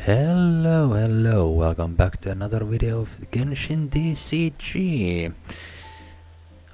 Hello, welcome back to another video of Genshin TCG.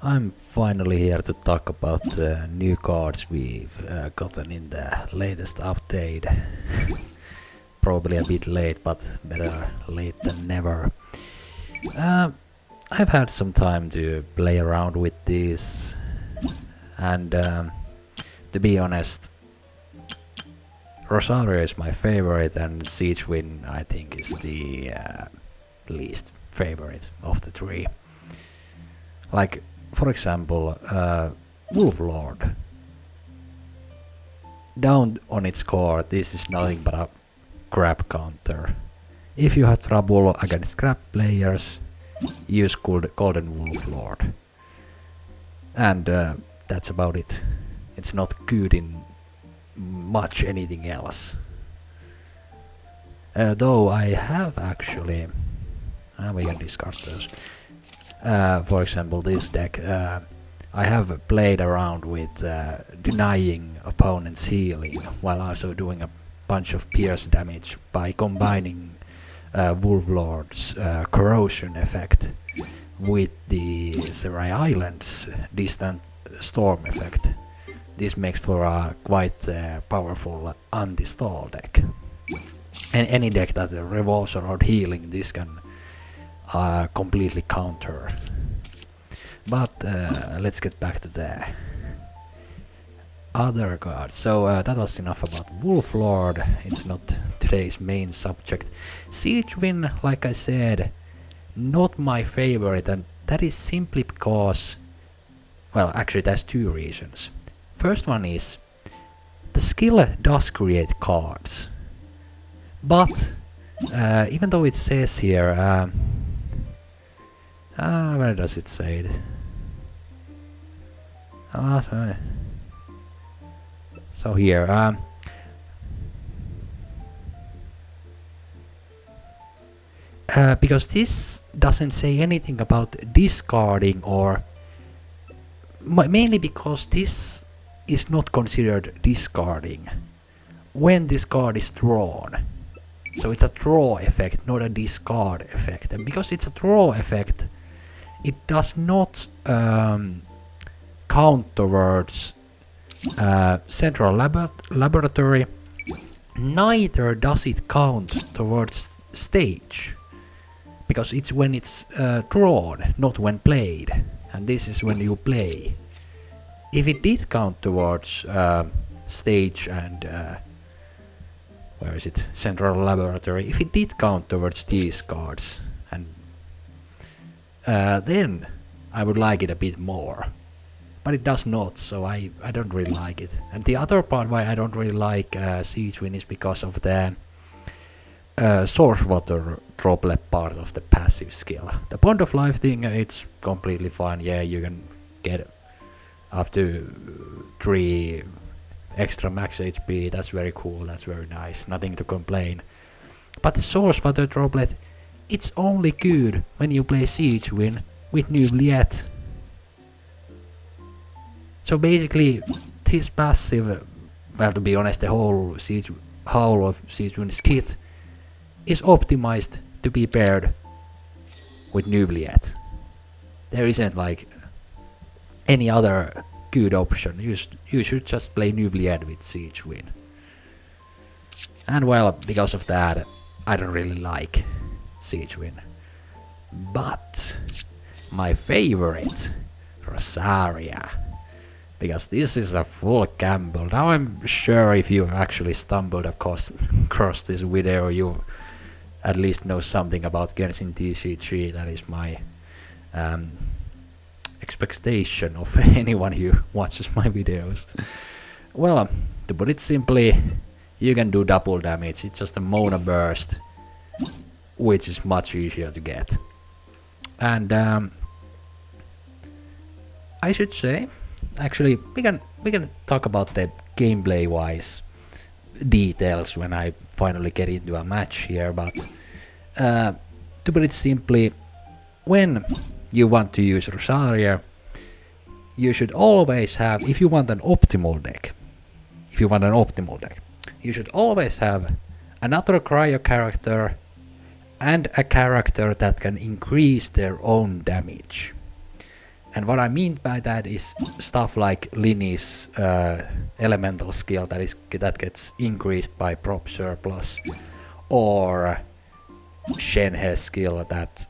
I'm finally here to talk about the new cards we've gotten in the latest update. Probably a bit late, but better late than never. I've had some time to play around with these, and to be honest, Rosaria is my favorite, and Siege Win I think is the least favorite of the three. Like, for example, Wolf Lord. Down on its core, this is nothing but a crap counter. If you have trouble against crap players, use Golden Wolf Lord. And that's about it. It's not good in much anything else. Though I have actually, we can discard those. For example, this deck, I have played around with denying opponents healing while also doing a bunch of pierce damage by combining Wolf Lord's corrosion effect with the Rosaria Island's distant storm effect. This makes for a quite powerful anti-stall deck. And any deck that revolves around healing, this can completely counter. But let's get back to the other cards. So that was enough about Wolf Lord. It's not today's main subject. Siege Win, like I said, not my favorite, and that is simply because, well, actually there's two reasons. First one is, the skill does create cards, but even though it says here, where does it say it? So here, because this doesn't say anything about discarding, or mainly because this is not considered discarding when this card is drawn. So it's a draw effect, not a discard effect. And because it's a draw effect, it does not count towards central laboratory, neither does it count towards stage, because it's when it's drawn, not when played, and this is when you play. If it did count towards stage and where is it, central laboratory, if it did count towards these cards, and then I would like it a bit more, but it does not, so I don't really like it. And the other part why I don't really like Siege Win is because of the source water droplet part of the passive skill. The point of life thing, it's completely fine. Yeah, you can get up to 3 extra max HP, that's very cool, that's very nice, nothing to complain. But the source water droplet, it's only good when you play Siege Win with Nubliet. So basically, this passive, well, to be honest, the whole of Siege Win's kit is optimized to be paired with Nubliet. There isn't like any other good option. You should just play Nubliet with Siege Win. And well, because of that, I don't really like Siege Win. But my favorite, Rosaria, because this is a full gamble. Now I'm sure if you actually stumbled across this video, you at least know something about Genshin TCG. That is my expectation of anyone who watches my videos. Well, to put it simply, you can do double damage. It's just a Mona burst, which is much easier to get. And I should say, actually, we can talk about the gameplay wise details when I finally get into a match here, but to put it simply, when you want to use Rosaria, you should always have, if you want an optimal deck, you should always have another cryo character, and a character that can increase their own damage. And what I mean by that is stuff like Linny's elemental skill that gets increased by prop surplus, or Shenhe's skill that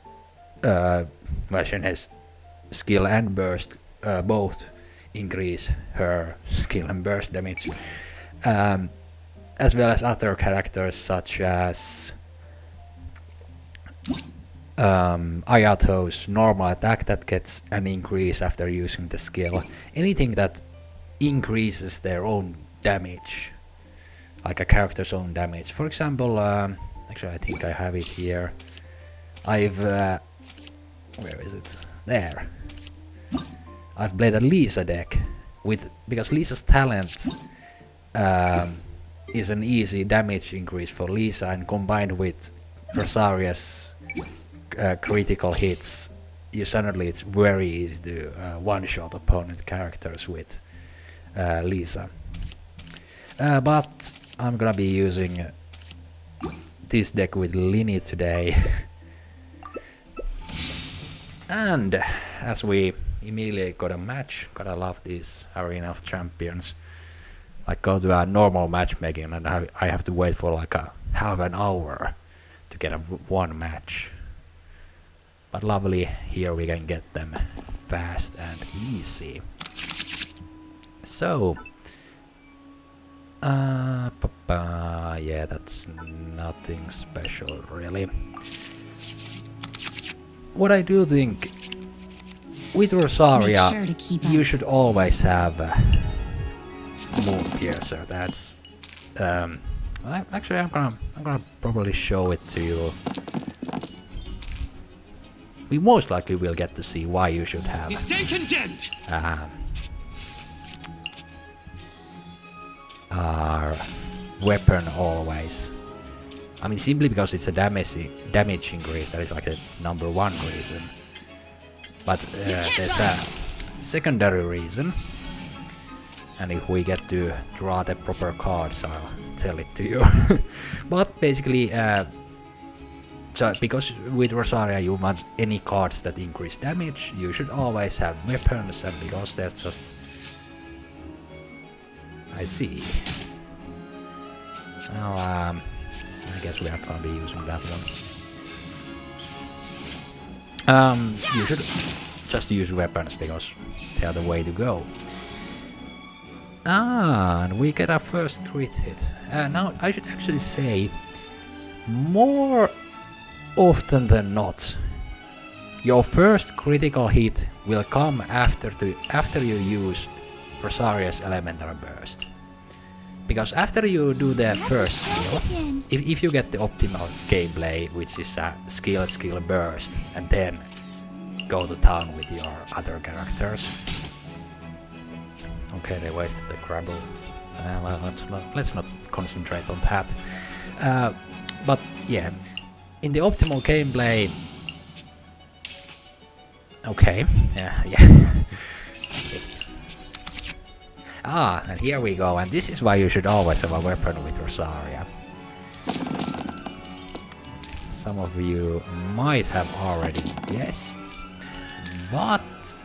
Shenhe's skill and burst both increase her skill and burst damage, as well as other characters such as Ayato's normal attack that gets an increase after using the skill. Anything that increases their own damage, like a character's own damage. For example, actually I think I have it here. I've where is it? There. I've played a Lisa deck because Lisa's talent is an easy damage increase for Lisa, and combined with Rosaria's critical hits, suddenly it's very easy to one-shot opponent characters with Lisa. But I'm gonna be using this deck with Linny today. And as we immediately got a match, gotta love this Arena of Champions. I go to a normal matchmaking and I have to wait for like a half an hour to get one match. But lovely, here we can get them fast and easy. So, yeah, that's nothing special really. What I do think, with Rosaria, you should always have Moon Piercer. That's actually I'm gonna probably show it to you. We most likely will get to see why you should have our weapon always. I mean, simply because it's a damage increase, that is like the number one reason. But there's a secondary reason, and if we get to draw the proper cards, I'll tell it to you. But basically, so because with Rosaria you want any cards that increase damage, you should always have weapons, and because there's just... I see. Well, I guess we are gonna be using that one. You should just use weapons because they are the way to go. And we get our first crit hit. Now I should actually say, more often than not, your first critical hit will come after you use Rosaria's Elemental Burst. Because after you do the first skill, if you get the optimal gameplay, which is a skill burst, and then go to town with your other characters. Okay, they wasted the Crabble. Well, let's not concentrate on that. But yeah, in the optimal gameplay... Okay, yeah. Just... and here we go, and this is why you should always have a weapon with Rosaria. Some of you might have already guessed, but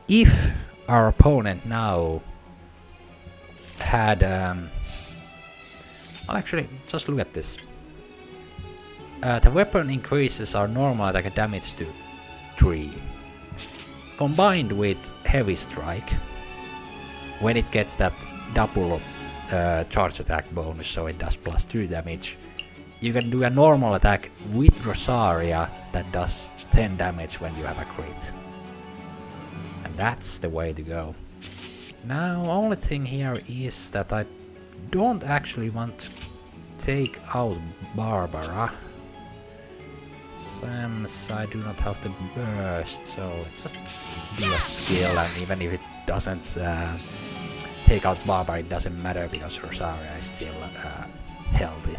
if our opponent now had... well, actually, just look at this. The weapon increases our normal attack damage to 3. Combined with Heavy Strike, when it gets that double charge attack bonus, so it does +2 damage, you can do a normal attack with Rosaria that does 10 damage when you have a crit. And that's the way to go. Now, only thing here is that I don't actually want to take out Barbara, since I do not have the burst, so it's just be a skill, and even if it doesn't take out Barbara, it doesn't matter because Rosaria is still healthy.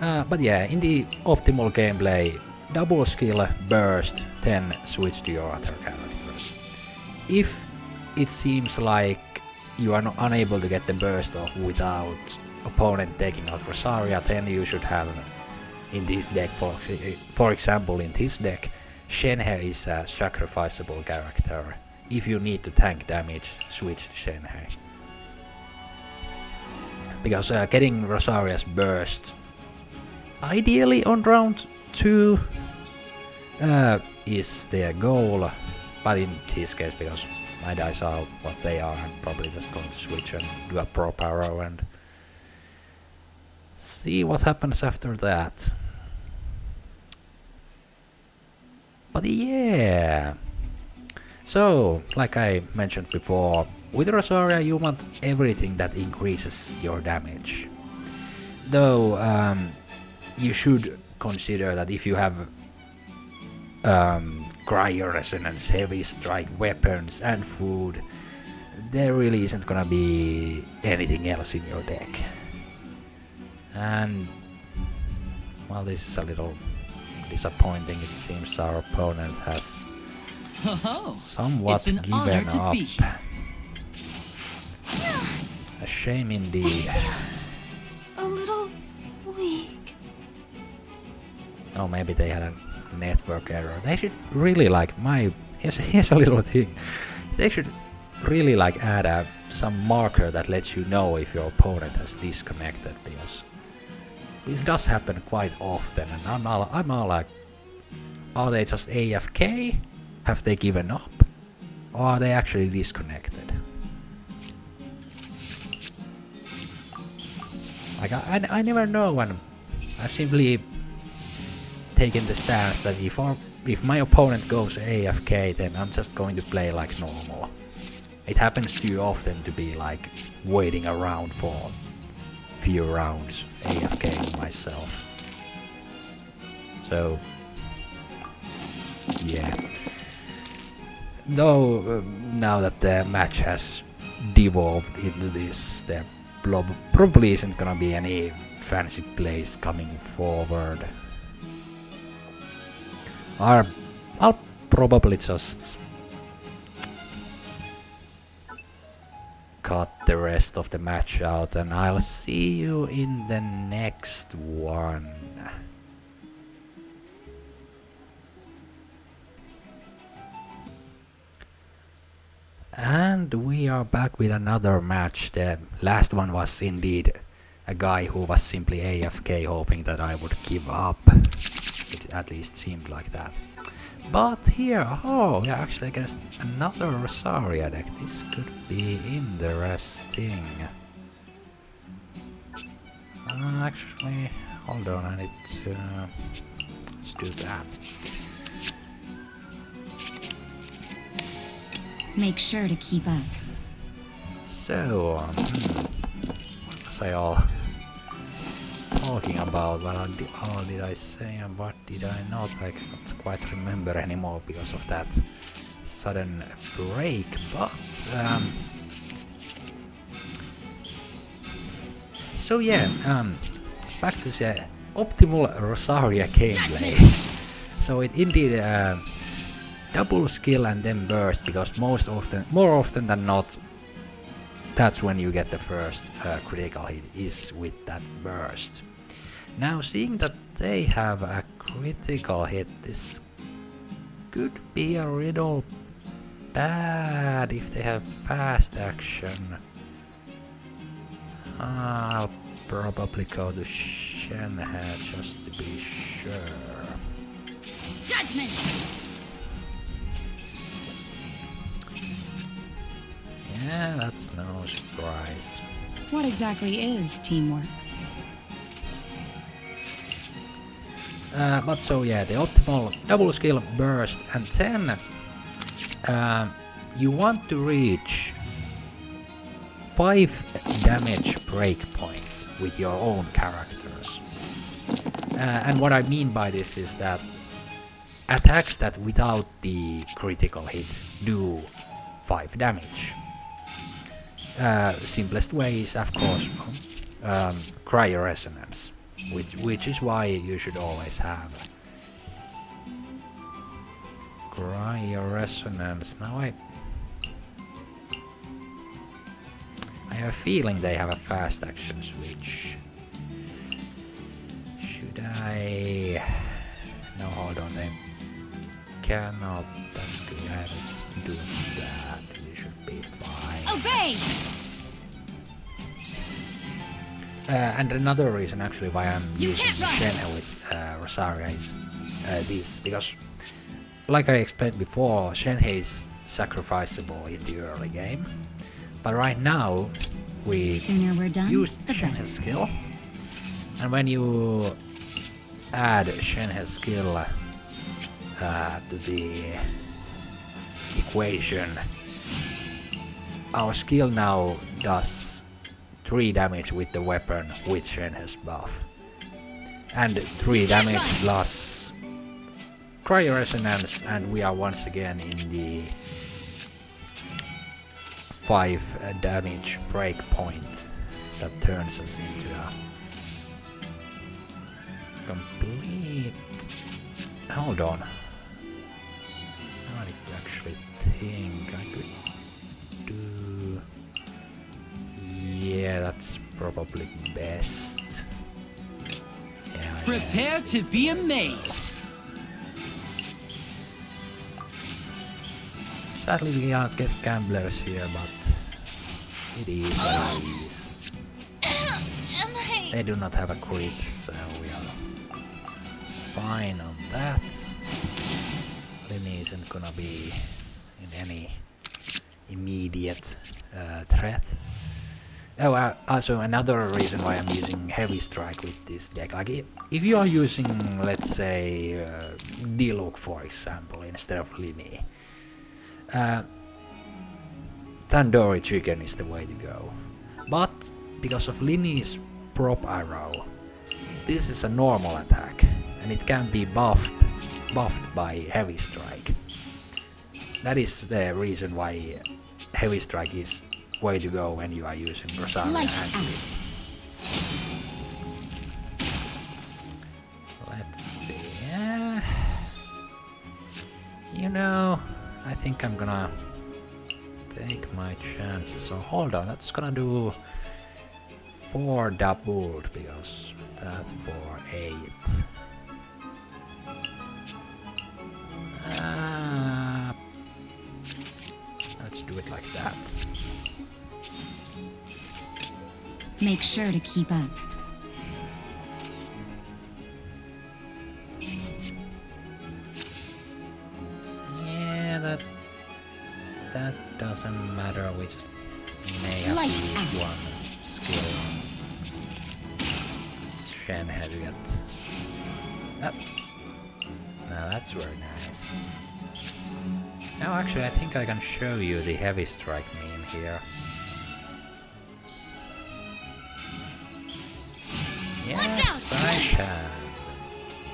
But yeah, in the optimal gameplay, double skill, burst, then switch to your other characters. If it seems like you are not unable to get the burst off without opponent taking out Rosaria, then you should have in this deck, for example in this deck, Shenhe is a sacrificable character. If you need to tank damage, switch to Shenhe. Because getting Rosaria's burst, ideally on round 2, is their goal, but in this case, because my dice are what they are, I'm probably just going to switch and do a prop arrow and see what happens after that. But yeah, so like I mentioned before, with Rosaria you want everything that increases your damage. Though you should consider that if you have cryo resonance, heavy strike weapons and food, there really isn't gonna be anything else in your deck. And well, this is a little disappointing. It seems our opponent has somewhat given up. A shame indeed. A little weak. Oh, maybe they had a network error. They should really like here's a little thing. They should really like add some marker that lets you know if your opponent has disconnected, because this does happen quite often, and I'm all like, are they just AFK? Have they given up? Or are they actually disconnected? Like, I never know, and I've simply taken the stance that if my opponent goes AFK, then I'm just going to play like normal. It happens too often to be like waiting around for few rounds AFK myself. So yeah. Though now that the match has devolved into this, there probably isn't gonna be any fancy plays coming forward. I'll probably just cut the rest of the match out, and I'll see you in the next one. And we are back with another match. The last one was indeed a guy who was simply AFK, hoping that I would give up. It at least seemed like that. But here, oh yeah, actually against another Rosaria deck. This could be interesting. Actually, hold on, I need to... let's do that. Make sure to keep up. So, what was I all talking about? What all did I say and what did I not? I can't quite remember anymore because of that sudden break, but so yeah, back to the optimal Rosaria gameplay. So it indeed double skill and then burst, because more often than not, that's when you get the first critical hit, is with that burst. Now, seeing that they have a critical hit, this could be a little bad if they have fast action. I'll probably go to Shenhe just to be sure. Judgment! Yeah, that's no surprise. What exactly is teamwork? But so yeah, the optimal double skill burst, and then you want to reach 5 damage breakpoints with your own characters. And what I mean by this is that attacks that without the critical hit do 5 damage. Simplest way is, of course, cryo resonance, which is why you should always have cryo resonance. Now I have a feeling they have a fast action switch. Should I... No, hold on, they cannot. That's good. I will just do that. We should be fine. Obey! And another reason actually why I'm using can't run. Shenhe with Rosaria is this, because like I explained before, Shenhe is sacrificable in the early game, but right now we Sooner we're done, use the better. Shenhe's skill, and when you add Shenhe's skill to the equation, our skill now does 3 damage with the weapon with Shenhe's buff, and 3 damage plus Cryo Resonance, and we are once again in the 5 damage break point that turns us into a complete... Hold on. I need to actually think. I could do... Yeah, that's probably best. Yeah, Prepare to be amazed. Sadly, we cannot get gamblers here, but it is what it is. They do not have a crit, so we are fine on that. Lini isn't gonna be in any immediate threat. Oh, also another reason why I'm using Heavy Strike with this deck. Like, if you are using, let's say, Diluc, for example, instead of Lini, Tandoori Chicken is the way to go. But because of Lini's prop arrow, this is a normal attack, and it can be buffed by Heavy Strike. That is the reason why Heavy Strike is way to go when you are using Rosaria and Blitz. Let's see. You know, I think I'm gonna take my chances. So hold on, that's gonna do 4 doubled because that's for 8. Let's do it like that. Make sure to keep up. Yeah, that doesn't matter. We just may have to use one skill on Shenhe to get up. Now that's very nice. Now actually I think I can show you the Heavy Strike meme here. Yes, I can.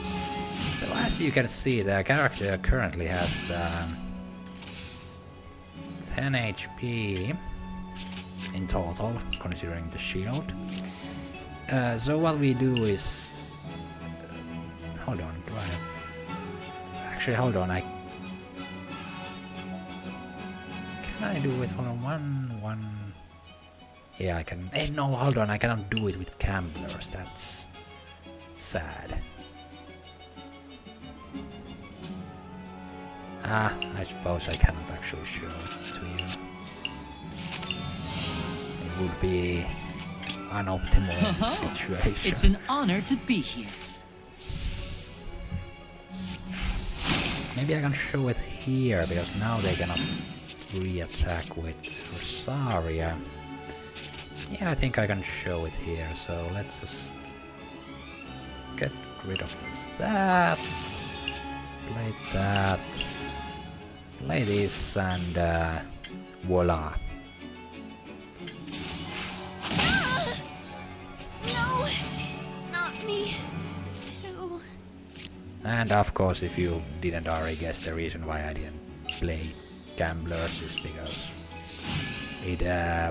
So as you can see, the character currently has 10 HP in total, considering the shield. So what we do is... hold on, do I have... Actually, hold on, Can I do it? Hold on, one... Yeah, I can... Hey, no, hold on, I cannot do it with gamblers, that's sad. I suppose I cannot actually show it to you. It would be an optimal situation. It's an honor to be here. Maybe I can show it here, because now they cannot re-attack with Rosaria. Yeah, I think I can show it here, so let's just get rid of that. Play that. Play this, and voila. No, not me. Too. And of course, if you didn't already guess, the reason why I didn't play gamblers is because it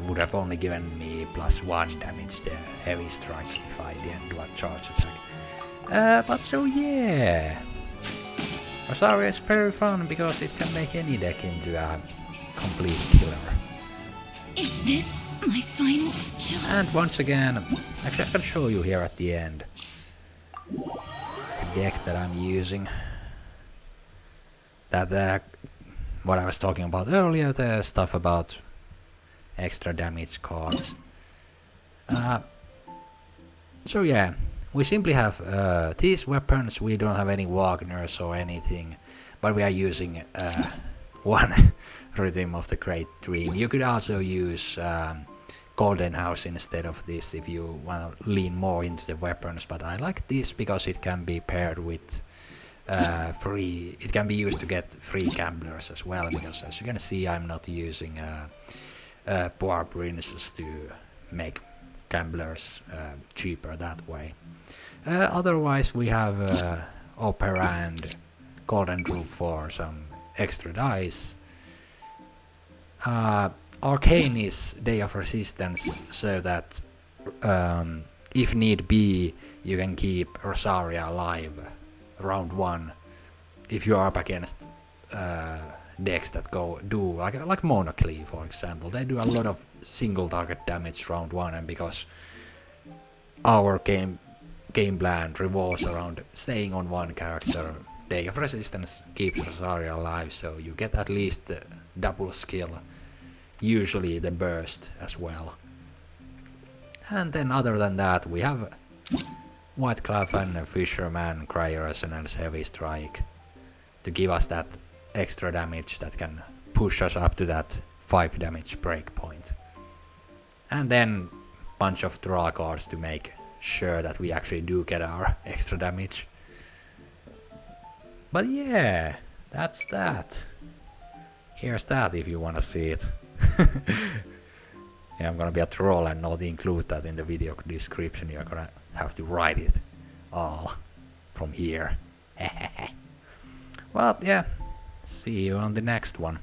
would have only given me +1 damage to Heavy Strike if I didn't do a charge attack. But so yeah, Rosaria is very fun because it can make any deck into a complete killer. Is this My final job. And once again, actually I can show you here at the end the deck that I'm using. That what I was talking about earlier, the stuff about extra damage cards. So yeah, we simply have these weapons. We don't have any Wagners or anything, but we are using one Rhythm of the Great Dream. You could also use Golden House instead of this if you want to lean more into the weapons, but I like this because it can be paired with it can be used to get free gamblers as well, because as you can see I'm not using Poor Princess to make gamblers cheaper that way. Otherwise we have Opera and Golden Group for some extra dice. Arcane is Day of Resistance, so that if need be you can keep Rosaria alive round 1 if you are up against decks that do like Monocly, for example. They do a lot of single target damage round 1, and because our game plan revolves around staying on one character, Day of Resistance keeps Rosaria alive, so you get at least the double skill, usually the burst as well. And then other than that we have Whiteclave and Fisherman, Cry Resonance, Heavy Strike to give us that extra damage that can push us up to that 5 damage breakpoint. And then bunch of draw cards to make sure that we actually do get our extra damage. But yeah, that's that. Here's that if you wanna see it. Yeah, I'm gonna be a troll and not include that in the video description. You're gonna have to write it all from here. Well, yeah, see you on the next one.